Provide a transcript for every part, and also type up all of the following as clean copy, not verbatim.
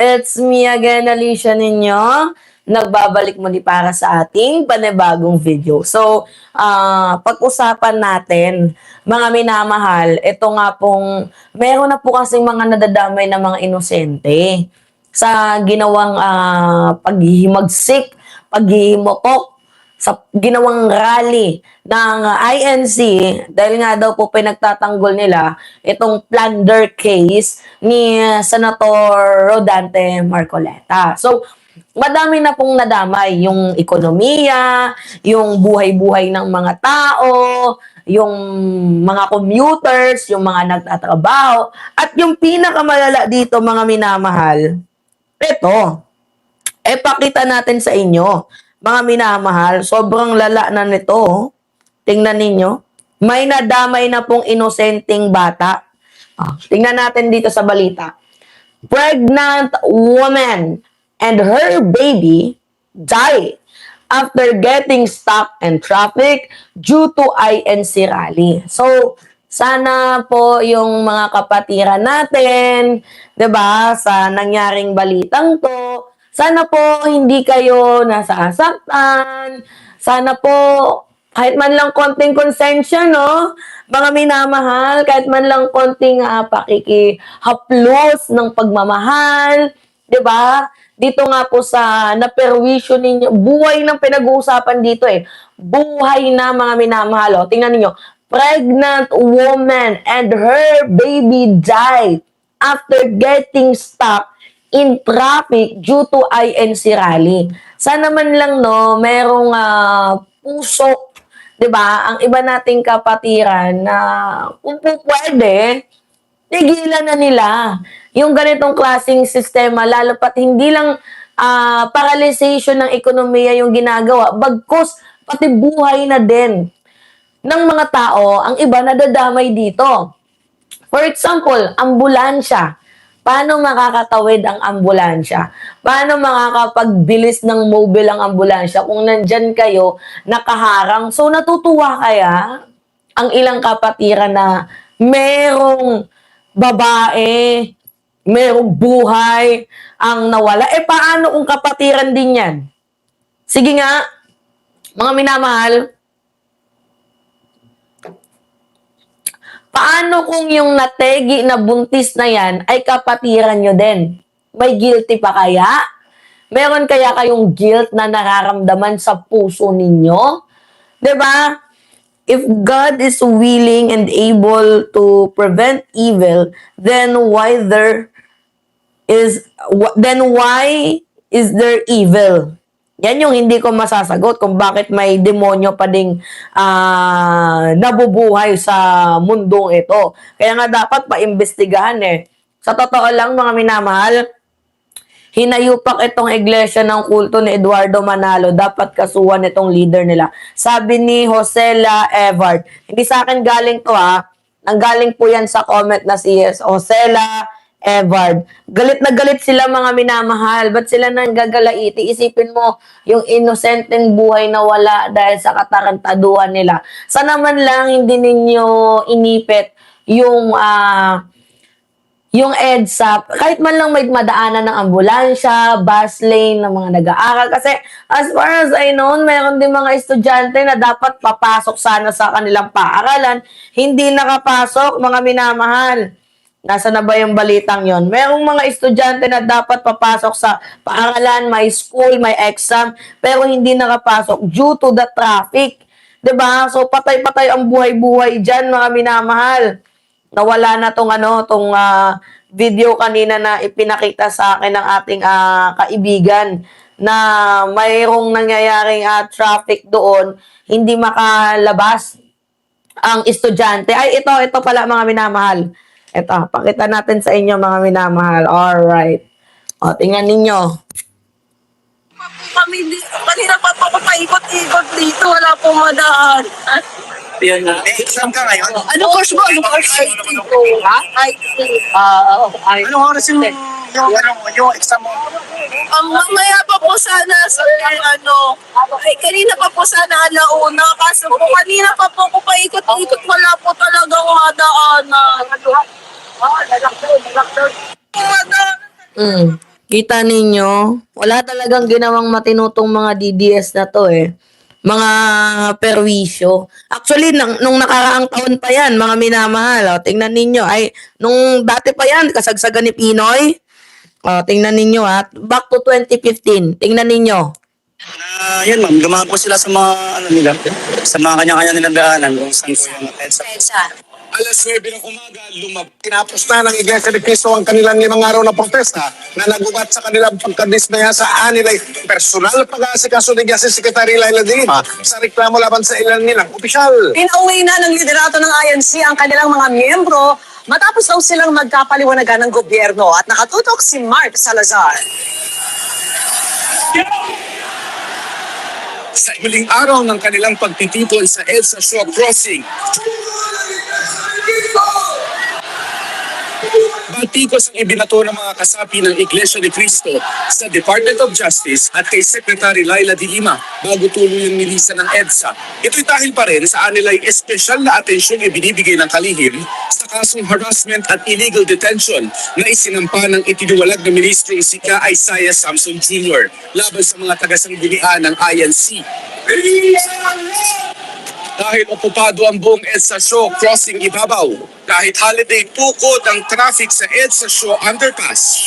It's me again, Alicia ninyo. Nagbabalik muli para sa ating panibagong video. So, pag-usapan natin, mga minamahal, ito nga pong, meron na po kasing mga nadadamay na mga inosente sa ginawang paghihimagsik, paghihimokok, sa ginawang rally ng INC dahil nga daw po pinagtatanggol nila itong plunder case ni Senator Rodante Marcoleta. So, madami na pong nadamay yung ekonomiya, yung buhay-buhay ng mga tao, yung mga commuters, yung mga nagtatrabaho, at yung pinakamalala dito mga minamahal, ito, pakita natin sa inyo. Mga minamahal, sobrang lala na nito. Tingnan ninyo. May nadamay na pong inosenteng bata. Tingnan natin dito sa balita. Pregnant woman and her baby die after getting stuck in traffic due to INC rally. So, sana po yung mga kapatiran natin, 'di ba, sa nangyaring balitang 'to, sana po hindi kayo nasasaktan. Sana po kahit man lang konting konsensya, no? Mga minamahal, kahit man lang konting pakikihaplos ng pagmamahal, 'di ba? Dito nga po sa naperwisyo ninyo, buhay ng pinag-uusapan dito eh. Buhay na mga minamahal. O, tingnan niyo, pregnant woman and her baby died after getting stuck in traffic due to INC rally. Sana man lang no, merong puso, 'di ba? Ang iba nating kapatiran na kung pwede, tigilan na nila yung ganitong klaseng sistema, lalo pat hindi lang paralyzation ng ekonomiya yung ginagawa, bagkus pati buhay na din ng mga tao, ang iba nadadamay dito. For example, ambulansya. Paano makakatawid ang ambulansya? Paano makakapagbilis ng mobile ang ambulansya kung nandyan kayo nakaharang? So natutuwa kaya ang ilang kapatiran na merong babae, merong buhay ang nawala? Paano kung kapatiran din yan? Sige nga, mga minamahal, paano kung yung nategi na buntis na yan ay kapatiran nyo din? May guilty pa kaya? Meron kaya kayong guilt na nararamdaman sa puso ninyo? 'Di ba? If God is willing and able to prevent evil, then why is there evil? Yan yung hindi ko masasagot kung bakit may demonyo pa ding nabubuhay sa mundong ito. Kaya nga dapat paimbestigahan eh. Sa totoo lang mga minamahal, hinayupak itong iglesia ng kulto ni Eduardo Manalo, dapat kasuhan itong leader nila. Sabi ni Josela Evard, hindi sa akin galing to nanggaling po yan sa comment na si Josela Evard. Galit na galit sila mga minamahal. Ba't sila nang gagalaiti? Isipin mo, yung inosenteng buhay na wala dahil sa katarantaduhan nila. Sana man lang hindi ninyo inipit yung EDSA, kahit man lang may madaanan ng ambulansya, bus lane, ng mga nag-aaral. Kasi as far as I know, mayroon din mga estudyante na dapat papasok sana sa kanilang paaralan. Hindi nakapasok, mga minamahal. Nasa na ba yung balitang yon? Merong mga estudyante na dapat papasok sa paaralan, may school, may exam, pero hindi nakapasok due to the traffic. 'Di ba? So patay-patay ang buhay-buhay diyan, mga minamahal. Nawala na tong video kanina na ipinakita sa akin ng ating kaibigan na mayroong nangyayaring traffic doon, hindi makalabas ang estudyante. Ay, ito pala mga minamahal. Ito, pakita natin sa inyo mga minamahal. Alright. O, tingnan ninyo. Kanina pa po paikot-ikot dito, wala pong madaan. Yun na. May exam ka ngayon? Ano course mo? Ano course? IT ko. Ha? IT. Anong oras yung exam mo? Mamaya pa po sana sa kanina pa po sana alauna. Kaso po kanina pa po ko paikot-ikot, wala po talaga madaanan. Kita ninyo, wala talagang ginawang matinutong mga DDS na to eh. Mga perwisyo. Actually, nung nakaraang taon pa yan, mga minamahal. O, tingnan ninyo. Ay, nung dati pa yan, kasagsagan ni Pinoy. O, tingnan ninyo ha. Back to 2015. Tingnan ninyo. Yan ma'am, dumaan po sila sa mga ano nila, sa mga kanya-kanya nilang daanan kung saan po yung EDSA. Alas 9 ng umaga, tinapos na ng Iglesia ni Cristo ang kanilang 5 araw na protesta na nagugat sa kanilang pagkadismaya sa anilay personal pag-aasikaso ni Justice Secretary Laila de Lima sa reklamo laban sa ilan nilang opisyal. Pinauwi na ng liderato ng INC ang kanilang mga miyembro matapos daw silang magkapaliwanagan ng gobyerno at nakatutok si Mark Salazar. Sa huling araw ng kanilang pagtitipon sa EDSA Shaw Crossing, batikos ang ibinato ng mga kasapi ng Iglesia ni Cristo sa Department of Justice at kay Secretary Laila de Lima bago tuloy ang nilisan ng EDSA. Ito'y dahil pa rin sa anilay espesyal na atensyon ibinibigay ng kalihim sa kasong harassment at illegal detention na isinampa ng itinuwalag na ministro si Ka Isaiah Samson Jr. laban sa mga taga-sanggunian ng INC. Dahil okupado ang buong EDSA Shaw Crossing ibabaw, kahit holiday tukod ang traffic sa EDSA Shaw Underpass.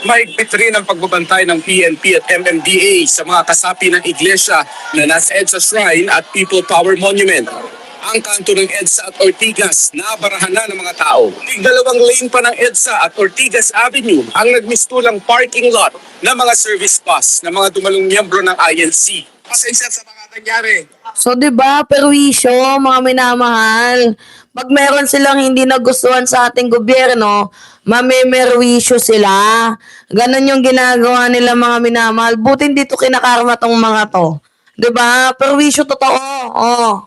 Mahigpit rin ang pagbabantay ng PNP at MMDA sa mga kasapi ng iglesia na nasa EDSA Shrine at People Power Monument. Ang kanto ng EDSA at Ortigas nabarahan na ng mga tao. Dalawang lane pa ng EDSA at Ortigas Avenue ang nagmistulang parking lot ng mga service bus ng mga dumalong miyembro ng INC. Pasensya sa mga nangyari. So, di ba, perwisyo, mga minamahal. Pag meron silang hindi nagustuhan sa ating gobyerno, mamemerwisyo sila. Ganon yung ginagawa nila mga minamahal. Buti hindi to kinakarma tong mga to. Di ba? Perwisyo totoo. Oh.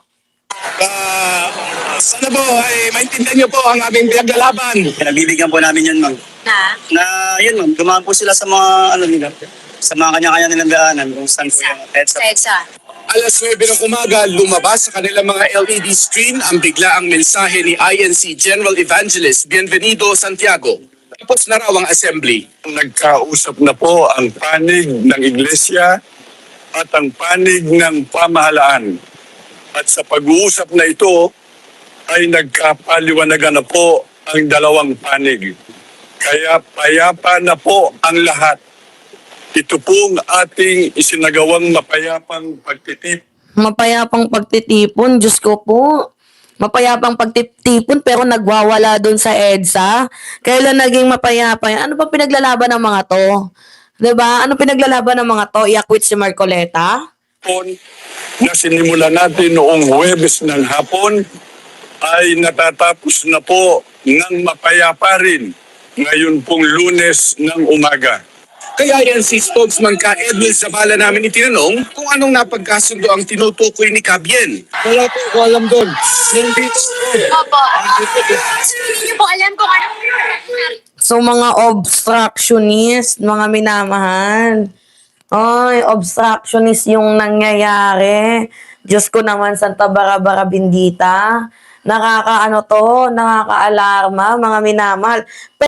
Sana po ay maintindihan niyo po ang aming pinaglalaban. Pinagbibigyan po namin yun ma'am. Na yun ma'am, dumaan po sila sa mga ano nila, sa mga kanya-kanya nilang daanan kung saan po yung EDSA. Alas 9 ng umaga, lumabas sa kanilang mga LED screen ang biglaang mensahe ni INC General Evangelist Bienvenido Santiago. Tapos na raw ang assembly. Nagkausap na po ang panig ng iglesia at ang panig ng pamahalaan. At sa pag-uusap na ito ay nagkapaliwanagan na po ang dalawang panig. Kaya payapa na po ang lahat. Ito pong ating isinagawang mapayapang pagtitip. Mapayapang pagtitipon, Diyos ko po. Mapayapang pagtitipon pero nagwawala doon sa EDSA. Kailan naging mapayapa yan? Ano pa pinaglalaban ng mga to? Diba? Ano pinaglalaban ng mga to? I-acquit si Marcoleta? Na sinimula natin noong Huwebes ng hapon ay natatapos na po ng mapayapa rin ngayon pong Lunes ng umaga. Kaya yan si spokesman ka Edwin Zabala namin itinanong kung anong napagkasundo ang tinutukoy ni Cabien. Wala po ko alam doon. Opo. Hindi niyo po alam kung ano. So, mga obstructionist, mga minamahal. Ay, obstructionist yung nangyayari. Diyos ko naman, Santa Barbara Bendita. Nakakaalarma, mga minamahal.